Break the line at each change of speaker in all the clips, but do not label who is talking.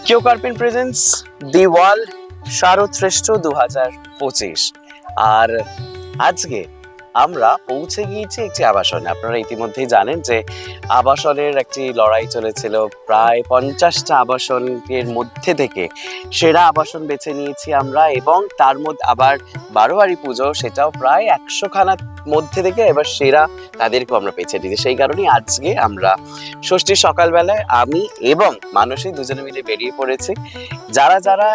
কেউ কার্পিন প্রেজেন্টস দি ওয়াল শারদ শ্রেষ্ঠ 2025। আর আজকে আমরা পৌঁছে গিয়েছি একটি আবাসনে। আপনারা ইতিমধ্যেই জানেন যে আবাসনের একটি লড়াই চলেছিল। প্রায় 50টা আবাসনের মধ্যে থেকে সেরা আবাসন বেছে নিয়েছি আমরা, এবং তার মধ্যে আবার 12 পুজো, সেটাও প্রায় 100খানার মধ্যে থেকে এবার সেরা তাদেরকেও আমরা বেছে নিয়েছি। সেই কারণেই আজকে আমরা ষষ্ঠীর সকালবেলায় আমি এবং মানসী দুজনে মিলে বেরিয়ে পড়েছি। যারা যারা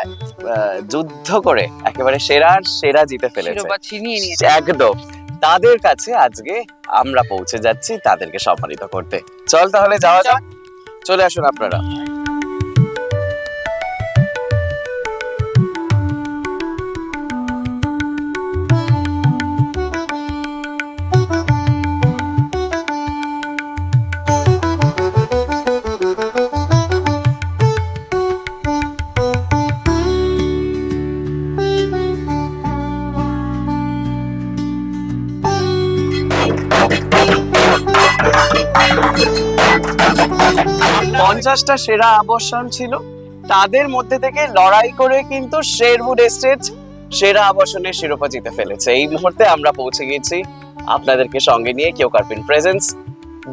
যুদ্ধ করে একেবারে সেরার সেরা জিতে ফেলেছে একদম, তাদের কাছে আজকে আমরা পৌঁছে যাচ্ছি তাদেরকে সম্মানিত করতে। চল তাহলে যাওয়া যাক, চলে আসুন আপনারা। পঞ্চাশটা সেরা আবাসন ছিল, তাদের মধ্যে থেকে লড়াই করে কিন্তু শেরউড এস্টেট সেরা আবাসনের শিরোপা জিতে ফেলেছে। এই মুহূর্তে আমরা পৌঁছে গেছি আপনাদেরকে সঙ্গে নিয়ে কেউ কার্পিন প্রেজেন্টস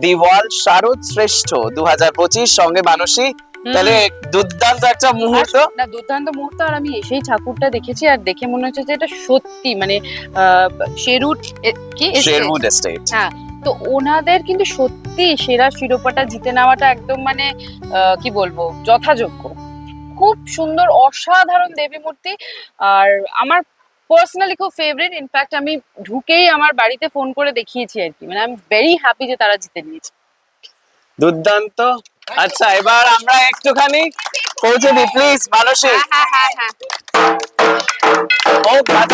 দি ওয়াল শারদ শ্রেষ্ঠ 2025 সঙ্গে মানসী। তাহলে দুর্দান্ত একটা মুহূর্ত,
না দুর্দান্ত মুহূর্ত। আর আমি এসেই ঠাকুরটা দেখেছি আর দেখে মনে হচ্ছে যে এটা সত্যি মানে
শেরউড এস্টেট।
হ্যাঁ, তো ওনাদের কিন্তু সত্যি সেরা শিরোপাটা জিতে নেওয়াটা একদম মানে কি বলবো, যথাযোগ্য। খুব সুন্দর অসাধারণ দেবী মূর্তি। আর আমার পার্সোনালি খুব ফেভারিট। ইনফ্যাক্ট আমি ঢুকেই আমার বাড়িতে ফোন করে দেখিয়েছি আর কি, মানে আই এম ভেরি হ্যাপি যে তারা জিতে নিয়েছে।
দুর্দান্ত। আচ্ছা, এবার আমরা একটুখানি পৌঁছে দিই প্লিজ মানসী।
হ্যাঁ
ও গাছ।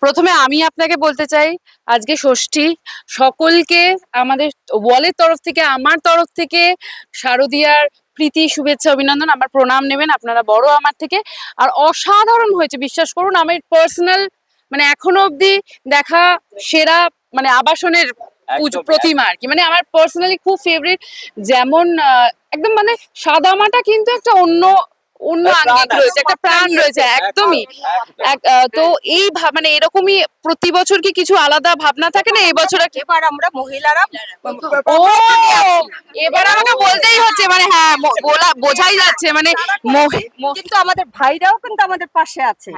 প্রথমে আমি আপনাকে বলতে চাই আজকে ষষ্ঠী, সকলকে আমাদের ওয়ালের তরফ থেকে, আমার তরফ থেকে শারদীয়ার প্রীতি, শুভেচ্ছা, অভিনন্দন। আমার প্রণাম নেবেন, আপনারা বড় আমার থেকে। আর অসাধারণ হয়েছে, বিশ্বাস করুন। আমি পার্সোনাল মানে এখনো অবধি দেখা সেরা মানে আবাসনের প্রতিমা আর কি, মানে আমার পার্সোনালি খুব ফেভারিট। যেমন একদম মানে সাদামাটা কিন্তু একটা অন্য আঙ্গিক রয়েছে, একটা প্রাণ রয়েছে একদমই। তো এই মানে এরকমই প্রতি বছর কি কিছু আলাদা ভাবনা থাকে না? এই বছর
এবার আমরা মহিলারা
এবার আমাকে বলতেই হচ্ছে, মানে হ্যাঁ বোঝাই যাচ্ছে, মানে
কিন্তু আমাদের ভাইরাও কিন্তু আমাদের পাশে আছে।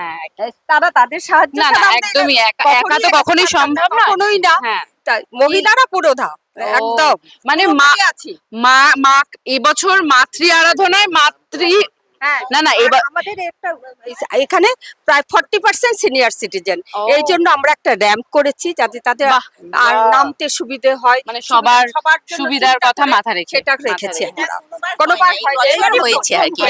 তারা তাদের সাহায্য
না একদমই একা তো কখনোই সম্ভব না,
কখনোই না। মহিলারা পুরোধা একদম,
মানে মা এবছর মাতৃ আরাধনায় না এবার
আমাদের একটা এখানে প্রায় 40% সিনিয়র সিটিজেন। এই জন্য আমরা একটা র্যাম্প করেছি যাতে তাদের আর নামতে সুবিধে হয়,
মানে সবার সুবিধার কথা মাথায় রেখে
সেটা রেখেছি আমরা। কোনোবার
হয়েছে আর কি।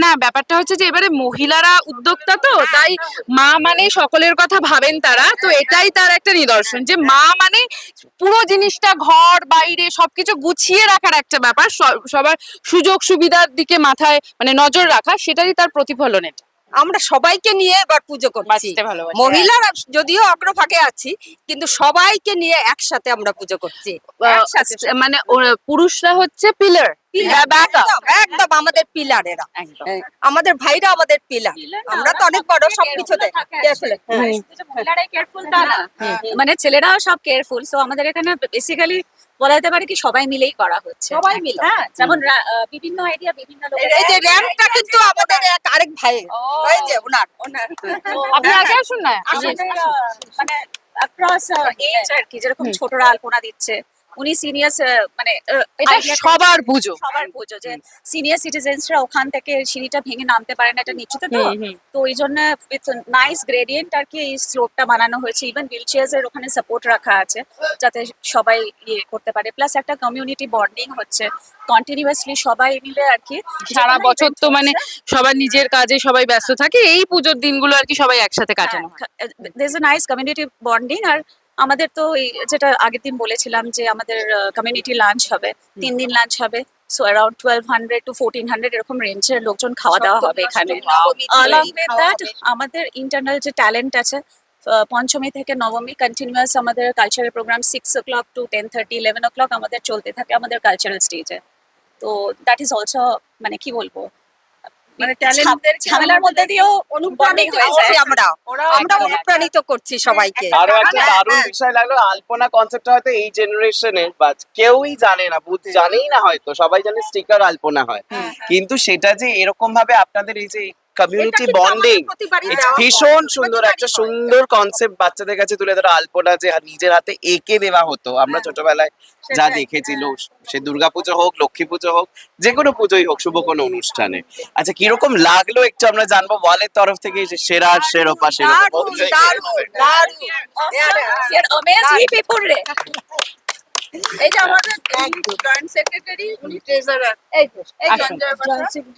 না ব্যাপারটা হচ্ছে যে এবারে মহিলারা উদ্যোক্তা, তো তাই মা মানে সকলের কথা ভাবেন তারা। তো এটাই তার একটা নিদর্শন যে মা মানে পুরো জিনিসটা ঘর বাইরে সবকিছু গুছিয়ে রাখার একটা ব্যাপার, সবার সুযোগ সুবিধার দিকে মাথায় মানে নজর রাখা, সেটারই তার প্রতিফলন এটা।
আমরা সবাইকে নিয়ে এবার পুজো করছি। মহিলারা যদিও অগ্রভাগে আছি, কিন্তু সবাইকে নিয়ে একসাথে আমরা পুজো করছি।
মানে পুরুষরা হচ্ছে পিলার,
একদম আমাদের পিলার এরা, আমাদের ভাইরা আমাদের পিলার। আমরা তো অনেক বড় সবকিছুতে।
মহিলারাই কেয়ারফুল তা না, মানে ছেলেরাও সব কেয়ারফুল। সো আমাদের এখানে বেসিক্যালি বলা যেতে পারে কি সবাই মিলেই করা হচ্ছে
সবাই মিলে।
হ্যাঁ যেমন বিভিন্ন আইডিয়া বিভিন্ন লোকের
এই যে র্যাম্পটা কিন্তু আমাদের এক আরেক ভাই, এই যে ওনার
আপনি আগে আসুন না।
আমাদের, মানে অ্যাক্রস এজ আর কি, যেরকম ছোটরা আলপনা দিচ্ছে উনি সিনিয়র, মানে
এটা
idea টা-
সবার পুজো।
সবার পুজো যে সিনিয়র সিটিজেন্সরা ওখান থেকে সিঁড়িটা ভেঙে নামতে পারে না, এটা নিশ্চিত তো। তো ওই জন্য উইথ নাইস গ্রেডিয়েন্ট আর কি এই স্লোপটা বানানো হয়েছে। ইভেন হুইল চেয়ার্স এর ওখানে সাপোর্ট রাখা আছে যাতে সবাই ইয়ে করতে পারে, প্লাস একটা কমিউনিটি বন্ডিং হচ্ছে কন্টিনিউয়াসলি সবাই মিলে আর কি।
সারা
যেকোনো
বছর
event
তো মানে
হচ্ছে,
সবার নিজের কাজে সবাই ব্যস্ত থাকে, এই পুজোর দিনগুলো আর কি সবাই একসাথে কাটানো হয়।
there's a nice community bonding। আর আমাদের তো এই যেটা আগের দিন বলেছিলাম যে আমাদের কমিউনিটি লাঞ্চ হবে, 3 দিন লাঞ্চ হবে। সো অ্যারাউন্ড 1200 to 1400 এরকম রেঞ্জের লোকজন খাওয়া দাওয়া হবে এখানে। along with that আমাদের ইন্টারনাল যে ট্যালেন্ট আছে, পঞ্চমী থেকে নবমী কন্টিনিউয়াস আমাদের cultural programme 6 o'clock to 10:30 11 o'clock আমাদের চলতে থাকে আমাদের কালচারাল স্টেজে। তো দ্যাট ইজ অলসো, মানে কি বলবো,
মানে ট্যালেন্টদের
ঝামেলার মধ্যে দিয়েও
অনুপ্রাণিত
হয়ে যায়।
হচ্ছি আমরা
একদম,
অনুপ্রাণিত করছি সবাইকে।
আরো একটা
হ্যাঁ,
দারুণ
হ্যাঁ।
বিষয় লাগলো, আলপনা কনসেপ্ট হয়তো এই জেনারেশনের বা কেউই জানে না, জানেই না, হয়তো সবাই জানে স্টিকার আলপনা হয়, কিন্তু সেটা যে এরকম ভাবে আপনাদের এই যে কমিউনিটি
এটা কিন্তু
বন্ডিং,
আমাদের প্রতিবারই দেওয়া হয়।
ভীষণ সুন্দর
প্রতিবারই
একটা
হয়।
সুন্দর কনসেপ্ট বাচ্চাদের কাছে তুলে ধরা। আলপনা যে নিজের হাতে এঁকে দেওয়া হতো, আমরা ছোটবেলায় যা
সেটাই,
দেখেছিল, সে দুর্গাপুজো হোক, লক্ষ্মী পুজো হোক, যে কোনো পুজোই হোক, শুভ কোনো অনুষ্ঠানে। আচ্ছা, কিরকম লাগলো একটু আমরা জানবো ওয়ালের তরফ থেকে, এই যে সেরা শেরোপা
দারুণ, দারুণ, দারুণ।
You're amazing people রে।
এই যে আমাদের জয়েন্ট সেক্রেটারি, উনি ট্রেজারার। এই
আসুন।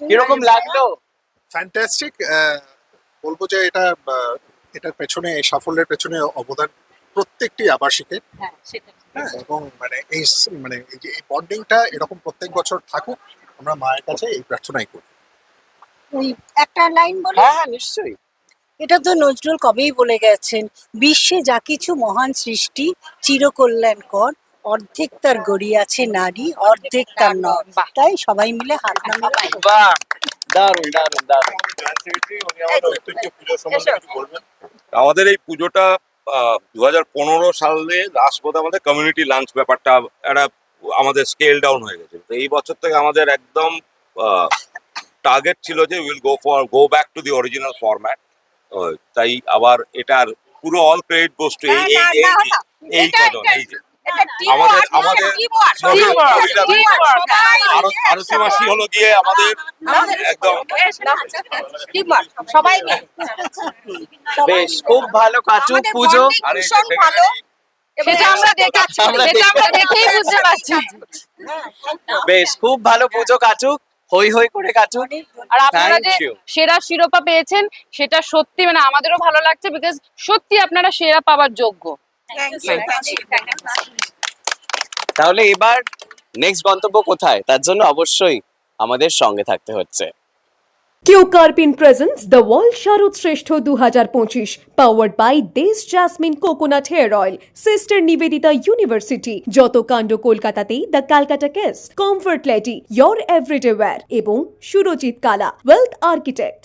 কিরকম লাগলো?
ফ্যান্টাস্টিক। বলবো যে এটা এটার পেছনে, এই সাফল্যের পেছনে অবদান প্রত্যেকটি আবাসিকের।
হ্যাঁ সেটাই।
হ্যাঁ, এবং মানে মানে এই যে এই বন্ডিংটা এরকম প্রত্যেক বছর থাকুক, আমরা মায়ের কাছে এই প্রার্থনাই করি।
একটা লাইন বলে,
হ্যাঁ, নিশ্চয়ই।
এটা তো নজরুল কবেই বলে গেছেন, বিশ্বে যা কিছু মহান সৃষ্টি চিরকল্যাণকর, অর্ধেক তার গড়িয়াছে নারী, অর্ধেক তার নর।
বাহ।
তাই সবাই মিলে হাত নামিয়ে
বাহ, দারুণ দারুণ দারুণ।
আমাদের এই পুজোটা 2015 সালে লাস্ট বোধ আমাদের কমিউনিটি লাঞ্চ ব্যাপারটা একটা আমাদের স্কেল ডাউন হয়ে গেছে। তো এই বছর থেকে আমাদের একদম টার্গেট ছিল যে will go back to the original format. তাই আবার এটার পুরো অল ক্রেডিট গোস টু এই কজন, এই যে আমাদের আরতি মাসি হলো গিয়ে আমাদের একদম
সবাই মিলে
বেশ, খুব ভালো কাটুক পুজো।
আরে
ভীষণ ভালো।
সেটা আমরা দেখাচ্ছি,
আমরা
সেটা আমরা দেখেই বুঝতে পারছি।
বেশ, খুব ভালো পুজো কাটুক, হই হই করে কাটুক।
আর আপনারা যে
Thank you.
সেরা শিরোপা পেয়েছেন সেটা সত্যি মানে আমাদেরও ভালো লাগছে, বিকজ সত্যি আপনারা সেরা পাওয়ার যোগ্য।
তাহলে এবার নেক্সট গন্তব্য কোথায়, তার জন্য অবশ্যই আমাদের সঙ্গে থাকতে হচ্ছে।
Keo Karpin presents the world Sharad Shreshtho 2025 powered by দেশ jasmine coconut hair oil, sister Nivedita university, যত কাণ্ড কলকাতাতেই the Calcutta case, comfort lady, your everyday wear এবং সুরজিৎ কালা ওয়েলথ আর্কিটেক্ট।